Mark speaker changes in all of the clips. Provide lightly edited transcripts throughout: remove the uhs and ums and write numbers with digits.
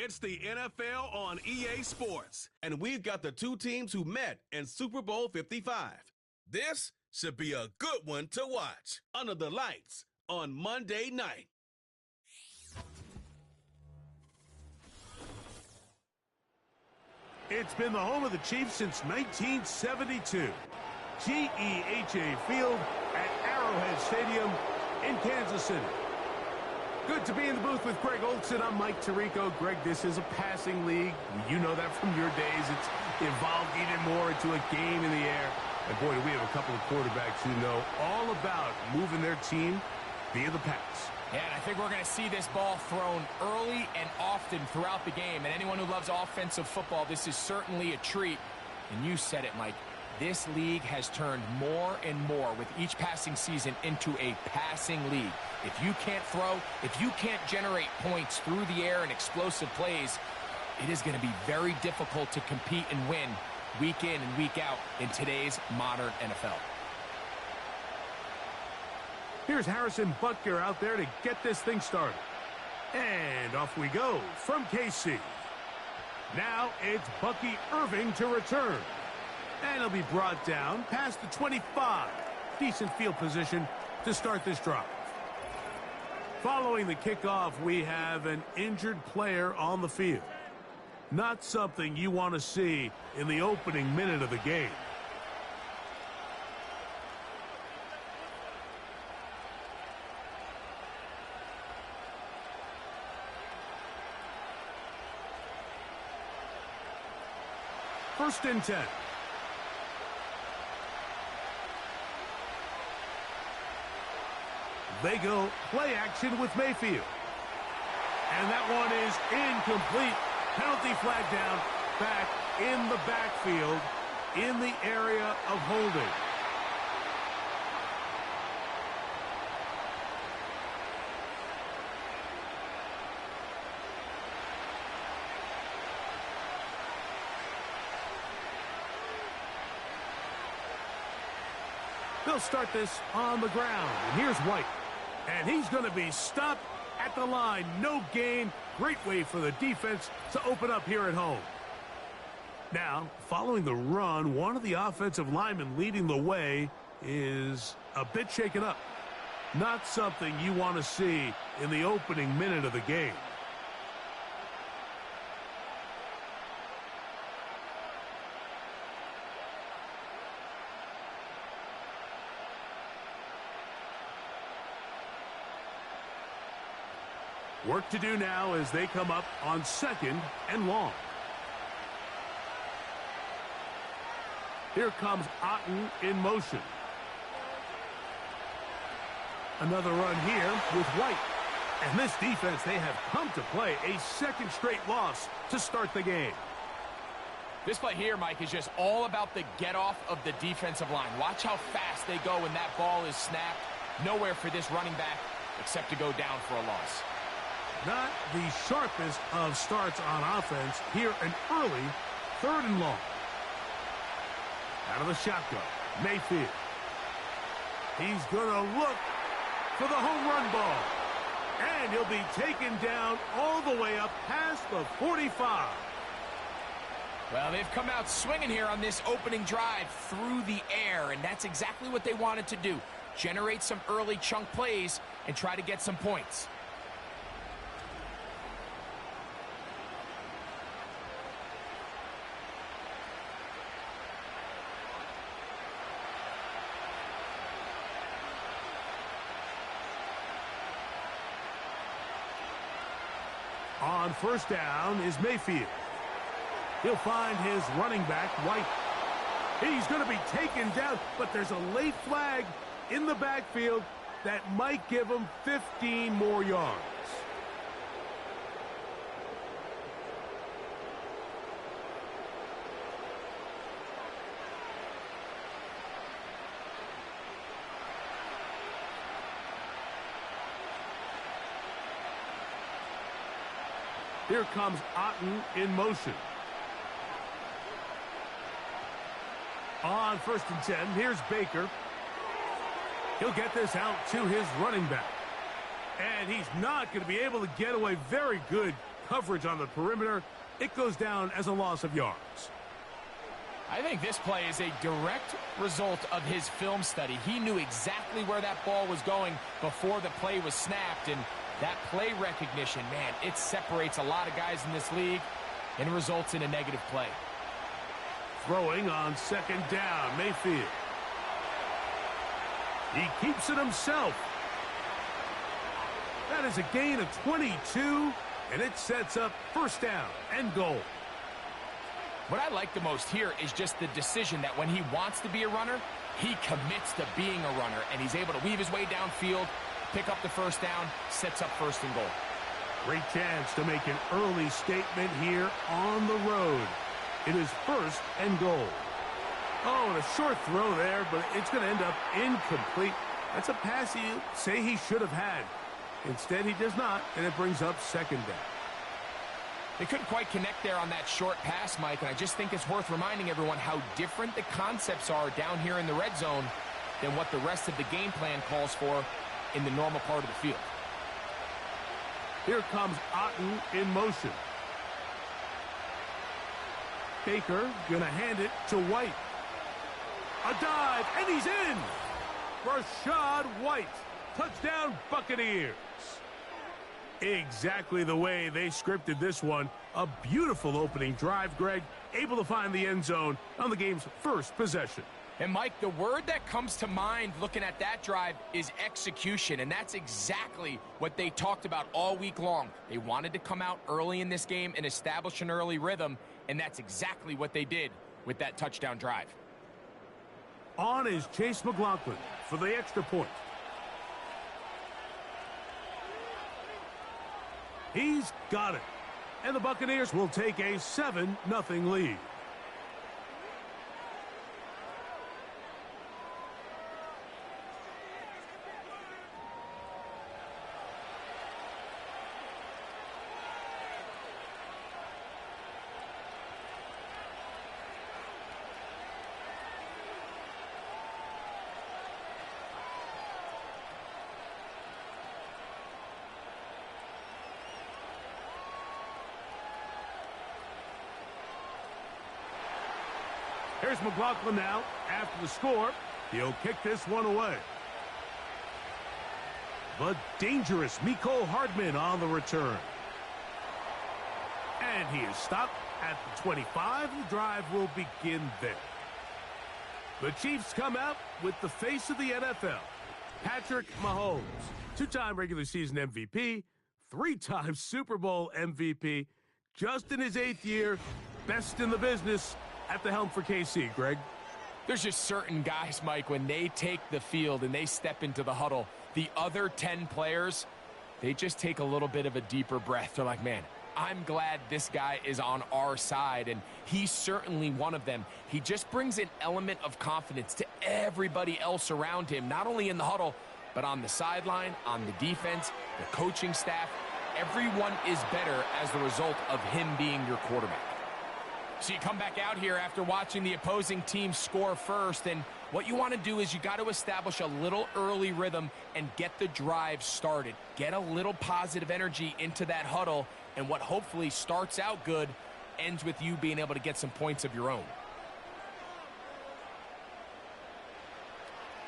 Speaker 1: It's the NFL on EA Sports, and we've got the two teams who met in Super Bowl 55. This should be a good one to watch under the lights on Monday night.
Speaker 2: It's been the home of the Chiefs since 1972. GEHA Field at Arrowhead Stadium in Kansas City. Good to be in the booth with Greg Olson. I'm Mike Tirico. Greg, this is a passing league. You know that from your days. It's evolved even more into a game in the air. And boy, do we have a couple of quarterbacks who know all about moving their team via the pass.
Speaker 3: Yeah, and I think we're going to see this ball thrown early and often throughout the game. And anyone who loves offensive football, this is certainly a treat. And you said it, Mike. This league has turned more and more with each passing season into a passing league. If you can't throw, if you can't generate points through the air and explosive plays, it is going to be very difficult to compete and win week in and week out in today's modern NFL.
Speaker 2: Here's Harrison Butker out there to get this thing started. And off we go from KC. Now it's Bucky Irving to return. And he'll be brought down past the 25. Decent field position to start this drive. Following the kickoff, we have an injured player on the field. Not something you want to see in the opening minute of the game. First and 10. They go play action with Mayfield. And that one is incomplete. Penalty flag down, back in the backfield, in the area of holding. They'll start this on the ground. And here's White. And he's going to be stopped at the line. No gain. Great way for the defense to open up here at home. Now, following the run, one of the offensive linemen leading the way is a bit shaken up. Not something you want to see in the opening minute of the game. Work to do now as they come up on second and long. Here comes Otten in motion. Another run here with White. And this defense, they have come to play a second straight loss to start the game.
Speaker 3: This play here, Mike, is just all about the get-off of the defensive line. Watch how fast they go when that ball is snapped. Nowhere for this running back except to go down for a loss.
Speaker 2: Not the sharpest of starts on offense. Here an early third and long. Out of the shotgun, Mayfield. He's going to look for the home run ball. And he'll be taken down all the way up past the 45.
Speaker 3: Well, they've come out swinging here on this opening drive through the air, and that's exactly what they wanted to do. Generate some early chunk plays and try to get some points.
Speaker 2: On first down is Mayfield. He'll find his running back, White. He's going to be taken down, but there's a late flag in the backfield that might give him 15 more yards. Here comes Otten in motion. On first and 10, here's Baker. He'll get this out to his running back. And he's not going to be able to get away. Very good coverage on the perimeter. It goes down as a loss of yards.
Speaker 3: I think this play is a direct result of his film study. He knew exactly where that ball was going before the play was snapped, and that play recognition, man, it separates a lot of guys in this league and results in a negative play.
Speaker 2: Throwing on second down, Mayfield. He keeps it himself. That is a gain of 22, and it sets up first down and goal.
Speaker 3: What I like the most here is just the decision that when he wants to be a runner, he commits to being a runner, and he's able to weave his way downfield, pick up the first down, sets up first and goal.
Speaker 2: Great chance to make an early statement here on the road. It is first and goal. Oh, and a short throw there, but it's going to end up incomplete. That's a pass you say he should have had. Instead, he does not, and it brings up second down.
Speaker 3: They couldn't quite connect there on that short pass, Mike, and I just think it's worth reminding everyone how different the concepts are down here in the red zone than what the rest of the game plan calls for in the normal part of the field.
Speaker 2: Here comes Otten in motion. Baker gonna hand it to White. A dive, and he's in! Rashad White, touchdown Buccaneers. Exactly the way they scripted this one. A beautiful opening drive, Greg, able to find the end zone on the game's first possession.
Speaker 3: And, Mike, the word that comes to mind looking at that drive is execution, and that's exactly what they talked about all week long. They wanted to come out early in this game and establish an early rhythm, and that's exactly what they did with that touchdown drive.
Speaker 2: On is Chase McLaughlin for the extra point. He's got it. And the Buccaneers will take a 7-0 lead. Here's McLaughlin now. After the score, he'll kick this one away. But dangerous Mecole Hardman on the return. And he is stopped at the 25. The drive will begin there. The Chiefs come out with the face of the NFL, Patrick Mahomes. Two-time regular season MVP, three-time Super Bowl MVP, just in his 8th year, best in the business at the helm for KC, Greg.
Speaker 3: There's just certain guys, Mike, when they take the field and they step into the huddle, the other 10 players, they just take a little bit of a deeper breath. They're like, man, I'm glad this guy is on our side, and he's certainly one of them. He just brings an element of confidence to everybody else around him, not only in the huddle, but on the sideline, on the defense, the coaching staff. Everyone is better as the result of him being your quarterback. So you come back out here after watching the opposing team score first, and what you want to do is you got to establish a little early rhythm and get the drive started. Get a little positive energy into that huddle, and what hopefully starts out good ends with you being able to get some points of your own.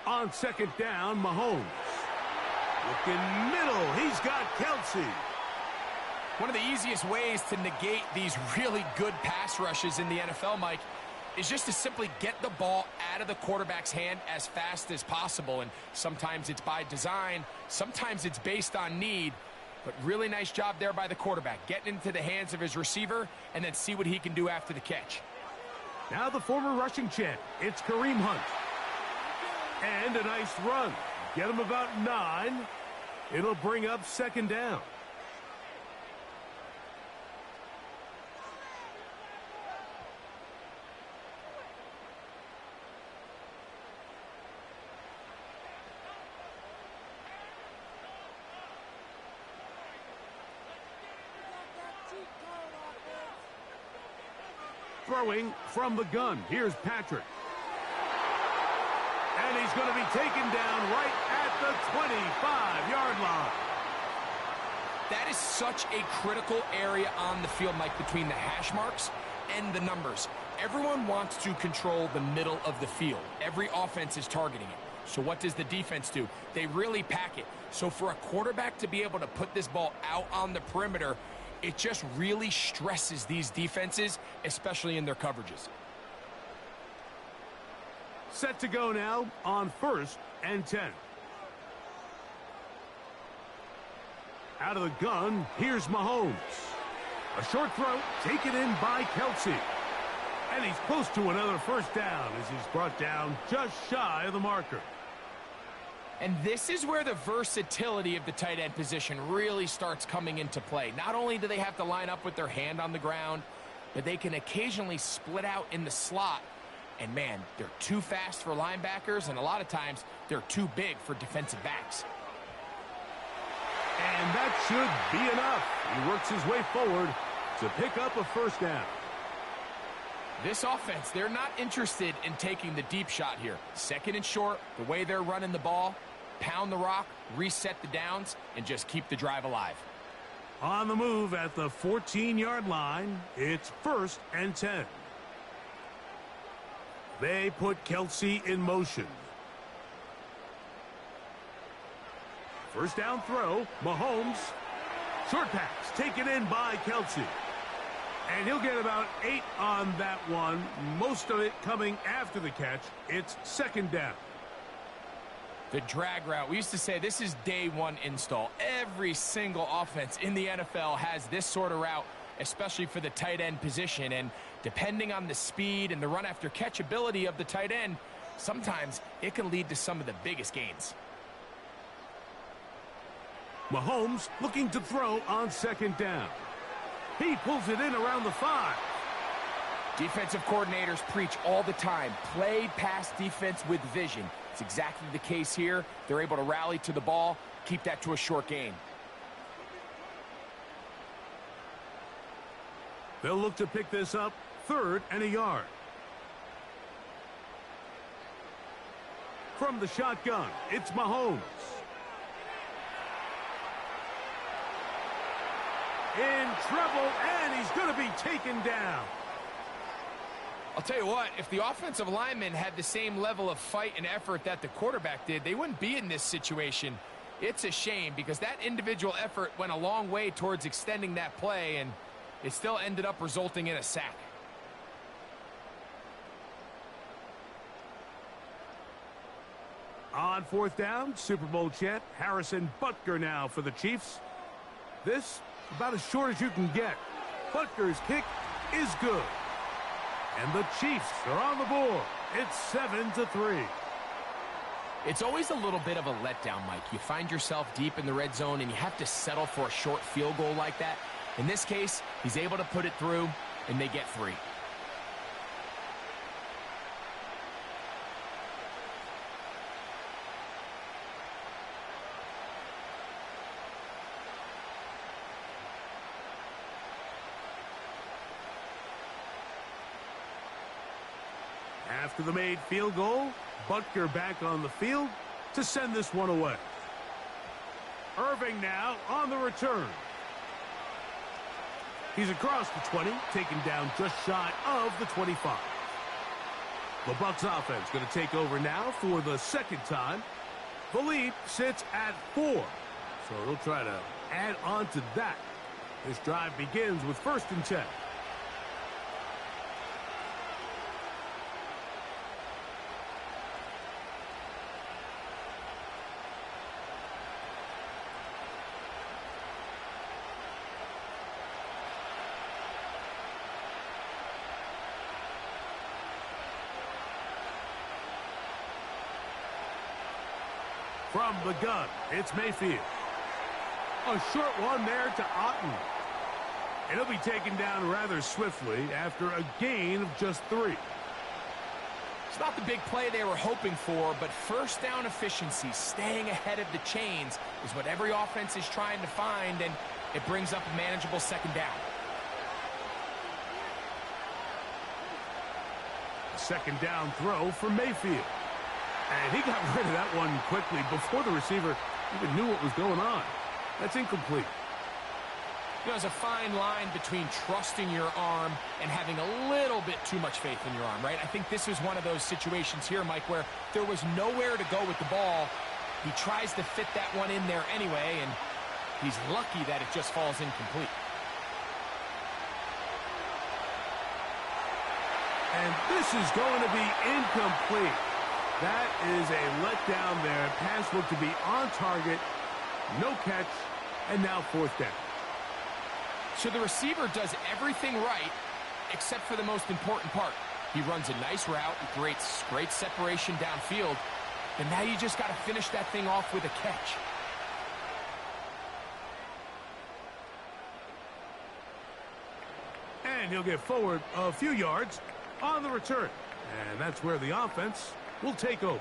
Speaker 2: On second down, Mahomes. Looking middle, he's got Kelsey.
Speaker 3: One of the easiest ways to negate these really good pass rushes in the NFL, Mike, is just to simply get the ball out of the quarterback's hand as fast as possible. And sometimes it's by design, sometimes it's based on need. But really nice job there by the quarterback, getting into the hands of his receiver and then see what he can do after the catch.
Speaker 2: Now the former rushing champ, it's Kareem Hunt. And a nice run. Get him about 9. It'll bring up second down. Throwing from the gun. Here's Patrick. And he's going to be taken down right at the 25-yard line.
Speaker 3: That is such a critical area on the field, Mike, between the hash marks and the numbers. Everyone wants to control the middle of the field. Every offense is targeting it. So what does the defense do? They really pack it. So for a quarterback to be able to put this ball out on the perimeter, it just really stresses these defenses, especially in their coverages.
Speaker 2: Set to go now on 1st and 10. Out of the gun, here's Mahomes. A short throw taken in by Kelce. And he's close to another first down as he's brought down just shy of the marker.
Speaker 3: And this is where the versatility of the tight end position really starts coming into play. Not only do they have to line up with their hand on the ground, but they can occasionally split out in the slot. And man, they're too fast for linebackers, and a lot of times they're too big for defensive backs.
Speaker 2: And that should be enough. He works his way forward to pick up a first down.
Speaker 3: This offense, they're not interested in taking the deep shot here. 2nd and short, the way they're running the ball, pound the rock, reset the downs, and just keep the drive alive.
Speaker 2: On the move at the 14-yard line, it's 1st and 10. They put Kelce in motion. First down throw, Mahomes. Short pass taken in by Kelce. And he'll get about 8 on that one, most of it coming after the catch. It's 2nd down.
Speaker 3: The drag route, we used to say this is day one install. Every single offense in the NFL has this sort of route, especially for the tight end position. And depending on the speed and the run after catch ability of the tight end, sometimes it can lead to some of the biggest gains.
Speaker 2: Mahomes looking to throw on 2nd down. He pulls it in around the 5.
Speaker 3: Defensive coordinators preach all the time, play pass defense with vision. It's exactly the case here. They're able to rally to the ball, keep that to a short gain.
Speaker 2: They'll look to pick this up 3rd and a yard. From the shotgun, it's Mahomes. In trouble, and he's going to be taken down.
Speaker 3: I'll tell you what, if the offensive lineman had the same level of fight and effort that the quarterback did, they wouldn't be in this situation. It's a shame because that individual effort went a long way towards extending that play, and it still ended up resulting in a sack.
Speaker 2: On 4th down, Super Bowl champ Harrison Butker now for the Chiefs. This about as short as you can get. Butker's kick is good. And the Chiefs are on the board. It's 7-3.
Speaker 3: It's always a little bit of a letdown, Mike. You find yourself deep in the red zone and you have to settle for a short field goal like that. In this case, he's able to put it through, and they get 3.
Speaker 2: After the made field goal, Butker back on the field to send this one away. Irving now on the return. He's across the 20, taken down just shy of the 25. The Bucs offense going to take over now for the 2nd time. The lead sits at 4, so they'll try to add on to that. This drive begins with 1st and 10. From the gun, it's Mayfield. A short one there to Otten. And he'll be taken down rather swiftly after a gain of just 3.
Speaker 3: It's not the big play they were hoping for, but first down efficiency, staying ahead of the chains, is what every offense is trying to find, and it brings up a manageable 2nd down.
Speaker 2: A 2nd down throw for Mayfield. And he got rid of that one quickly before the receiver even knew what was going on. That's incomplete.
Speaker 3: You know, there's a fine line between trusting your arm and having a little bit too much faith in your arm, right? I think this is one of those situations here, Mike, where there was nowhere to go with the ball. He tries to fit that one in there anyway, and he's lucky that it just falls incomplete.
Speaker 2: And this is going to be incomplete. That is a letdown there. Pass looked to be on target. No catch, and now fourth down.
Speaker 3: So the receiver does everything right except for the most important part. He runs a nice route, great separation downfield, and now you just got to finish that thing off with a catch.
Speaker 2: And he'll get forward a few yards on the return. And that's where the offense will take over.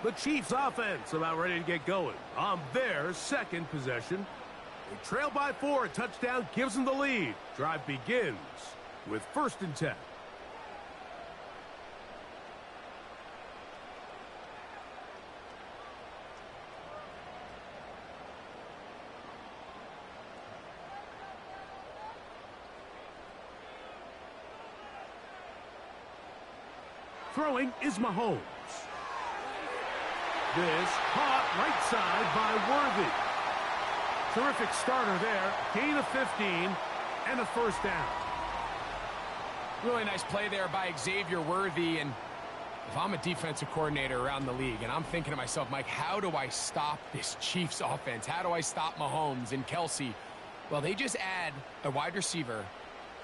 Speaker 2: The Chiefs offense about ready to get going on their second possession. They trail by 4. A touchdown gives them the lead. Drive begins with 1st and 10. Throwing is Mahomes. This caught right side by Worthy. Terrific starter there. Gain of 15 and a 1st down.
Speaker 3: Really nice play there by Xavier Worthy. And if I'm a defensive coordinator around the league and I'm thinking to myself, Mike, how do I stop this Chiefs offense? How do I stop Mahomes and Kelsey? Well, they just add a wide receiver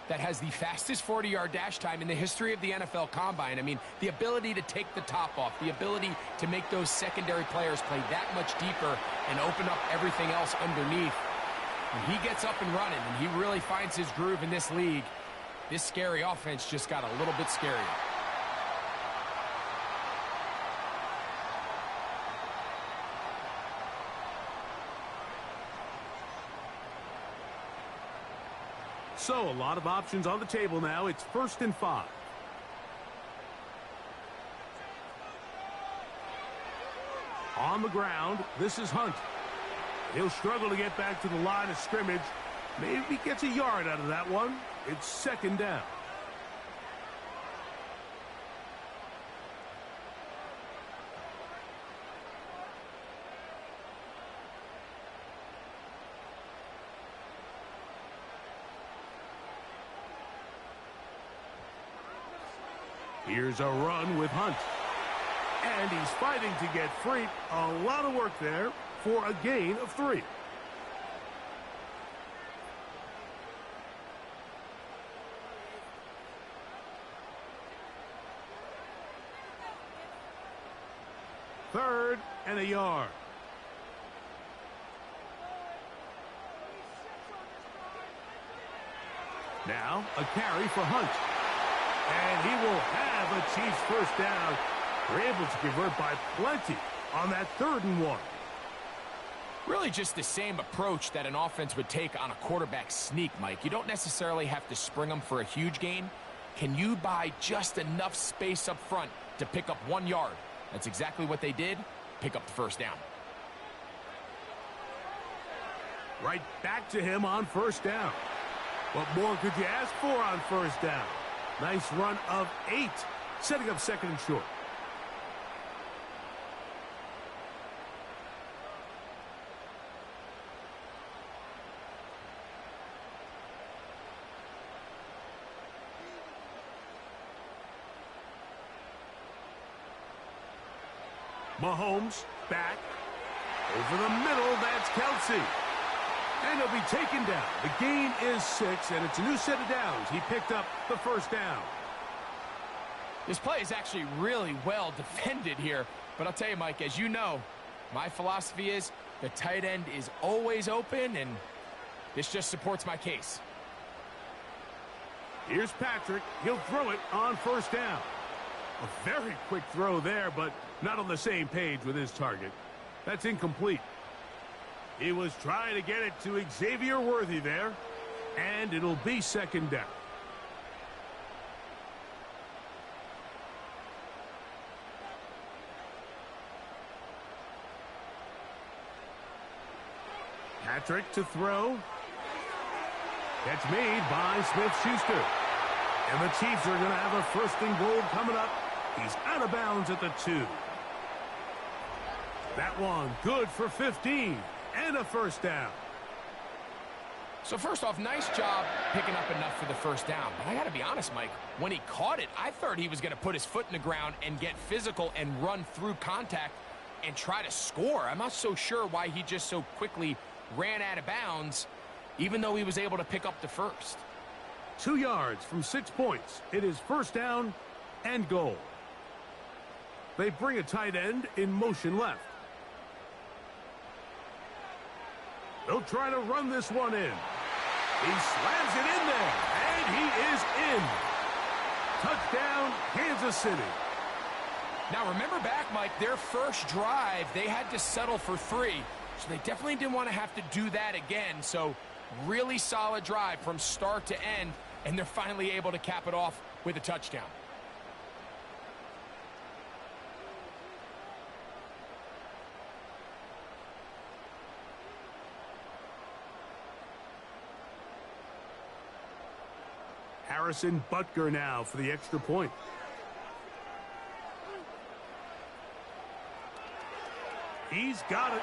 Speaker 3: that has the fastest 40-yard dash time in the history of the NFL Combine. I mean, the ability to take the top off, the ability to make those secondary players play that much deeper and open up everything else underneath. When he gets up and running and he really finds his groove in this league, this scary offense just got a little bit scarier.
Speaker 2: So a lot of options on the table now. It's 1st and 5. On the ground, this is Hunt. He'll struggle to get back to the line of scrimmage. Maybe he gets a yard out of that one. It's 2nd down. Here's a run with Hunt. And he's fighting to get free. A lot of work there for a gain of 3. Third and a yard. Now a carry for Hunt. And he will have a Chiefs 1st down. They're able to convert by plenty on that 3rd and 1.
Speaker 3: Really just the same approach that an offense would take on a quarterback sneak, Mike. You don't necessarily have to spring them for a huge gain. Can you buy just enough space up front to pick up 1 yard? That's exactly what they did. Pick up the 1st down.
Speaker 2: Right back to him on 1st down. What more could you ask for on 1st down? Nice run of 8, setting up 2nd and short. Mahomes back. Over the middle, that's Kelsey. And he'll be taken down. The gain is 6, and it's a new set of downs. He picked up the 1st down.
Speaker 3: This play is actually really well defended here. But I'll tell you, Mike, as you know, my philosophy is the tight end is always open, and this just supports my case.
Speaker 2: Here's Patrick. He'll throw it on 1st down. A very quick throw there, but not on the same page with his target. That's incomplete. He was trying to get it to Xavier Worthy there, and it'll be 2nd down. Patrick to throw. Catch made by Smith-Schuster. And the Chiefs are going to have a first and goal coming up. He's out of bounds at the 2. That one good for 15 and a first down.
Speaker 3: So first off, nice job picking up enough for the first down. But I got to be honest, Mike, when he caught it, I thought he was going to put his foot in the ground and get physical and run through contact and try to score. I'm not so sure why he just so quickly ran out of bounds, even though he was able to pick up the first.
Speaker 2: 2 yards from 6 points. It is first down and goal. They bring a tight end in motion left. They'll try to run this one in. He slams it in there, and he is in. Touchdown, Kansas City.
Speaker 3: Now, remember back, Mike, their first drive, they had to settle for 3. So they definitely didn't want to have to do that again. So really solid drive from start to end, and they're finally able to cap it off with a touchdown.
Speaker 2: Harrison Butker now for the extra point. He's got it.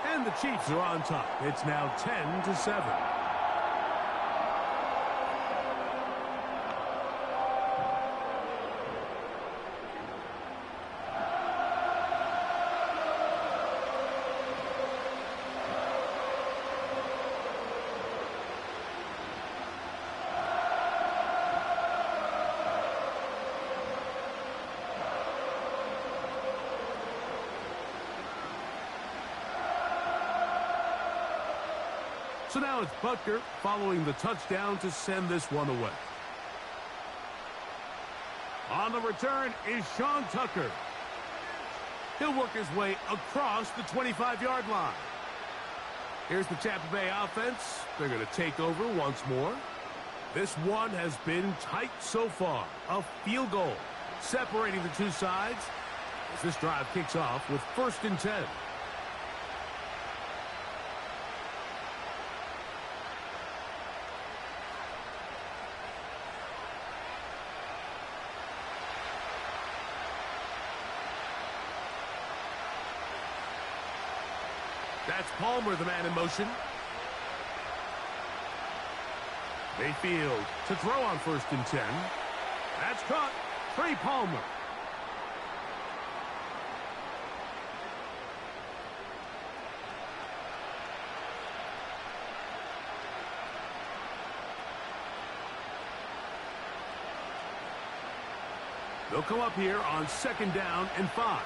Speaker 2: And the Chiefs are on top. It's now 10-7. So now it's Butker following the touchdown to send this one away. On the return is Sean Tucker. He'll work his way across the 25-yard line. Here's the Tampa Bay offense. They're going to take over once more. This one has been tight so far. A field goal separating the two sides as this drive kicks off with 1st and 10. That's Palmer, the man in motion. Mayfield to throw on 1st and 10. That's caught. Trey Palmer. They'll come up here on 2nd down and 5.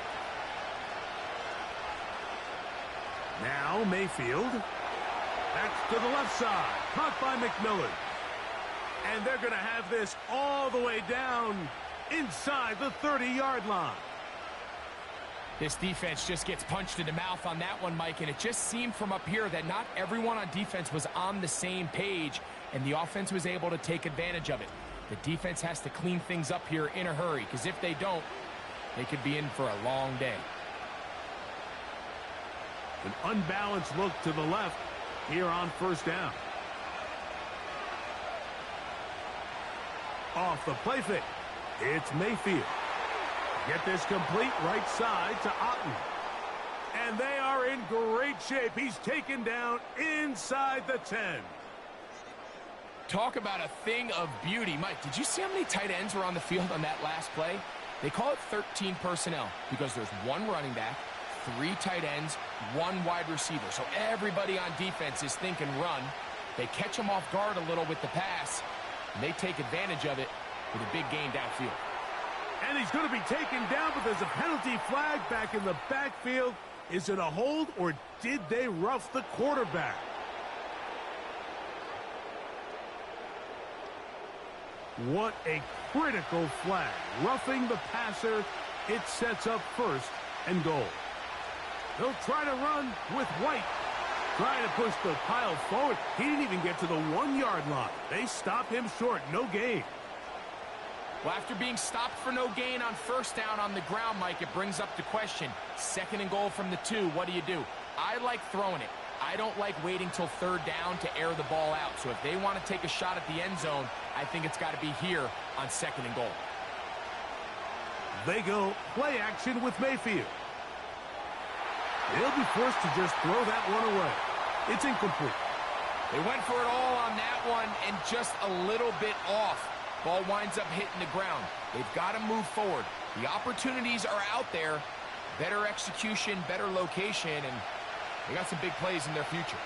Speaker 2: Now Mayfield. That's to the left side. Caught by McMillan. And they're going to have this all the way down inside the 30-yard line.
Speaker 3: This defense just gets punched in the mouth on that one, Mike, and it just seemed from up here that not everyone on defense was on the same page, and the offense was able to take advantage of it. The defense has to clean things up here in a hurry, because if they don't, they could be in for a long day.
Speaker 2: An unbalanced look to the left here on 1st down. Off the play fake. It's Mayfield. Get this complete right side to Otten. And they are in great shape. He's taken down inside the 10.
Speaker 3: Talk about a thing of beauty. Mike, did you see how many tight ends were on the field on that last play? They call it 13 personnel because there's 1 running back, 3 tight ends, 1 wide receiver. So everybody on defense is thinking run. They catch him off guard a little with the pass, and they take advantage of it with a big gain downfield.
Speaker 2: And he's going to be taken down, but there's a penalty flag back in the backfield. Is it a hold, or did they rough the quarterback? What a critical flag. Roughing the passer, it sets up 1st and goal. They'll try to run with White. Trying to push the pile forward. He didn't even get to the 1-yard line. They stop him short. No gain.
Speaker 3: Well, after being stopped for no gain on 1st down on the ground, Mike, it brings up the question. 2nd and goal from the 2. What do you do? I like throwing it. I don't like waiting till third down to air the ball out. So if they want to take a shot at the end zone, I think it's got to be here on 2nd and goal.
Speaker 2: They go play action with Mayfield. They'll be forced to just throw that one away. It's incomplete.
Speaker 3: They went for it all on that one and just a little bit off. Ball winds up hitting the ground. They've got to move forward. The opportunities are out there. Better execution, better location, and they got some big plays in their future.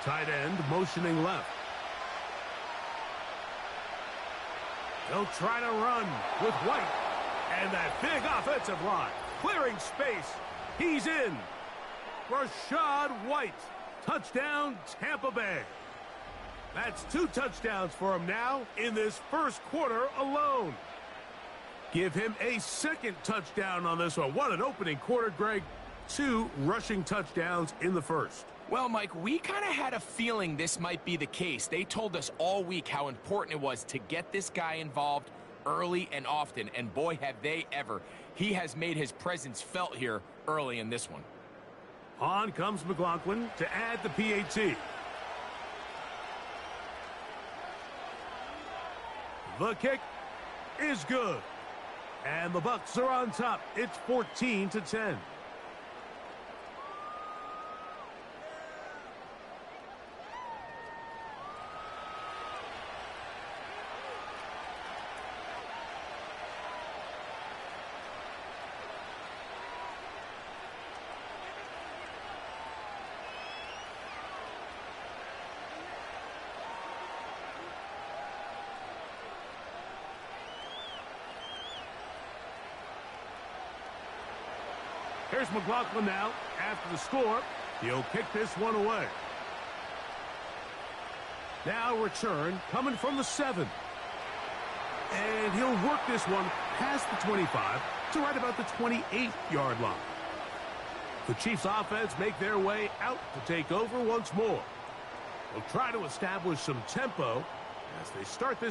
Speaker 2: Tight end motioning left. They'll try to run with White. And that big offensive line clearing space. He's in. Rashad White. Touchdown, Tampa Bay. That's 2 touchdowns for him now in this first quarter alone. Give him a second touchdown on this one. What an opening quarter, Greg. 2 rushing touchdowns in the first.
Speaker 3: Well, Mike, we kind of had a feeling this might be the case. They told us all week how important it was to get this guy involved early and often, and boy, have they ever. He has made his presence felt here early in this one.
Speaker 2: On comes McLaughlin to add the PAT. The kick is good. And the Bucs are on top. It's 14-10. Here's McLaughlin now. After the score, he'll kick this one away. Now return coming from the 7. And he'll work this one past the 25 to right about the 28-yard line. The Chiefs offense make their way out to take over once more. They'll try to establish some tempo as they start this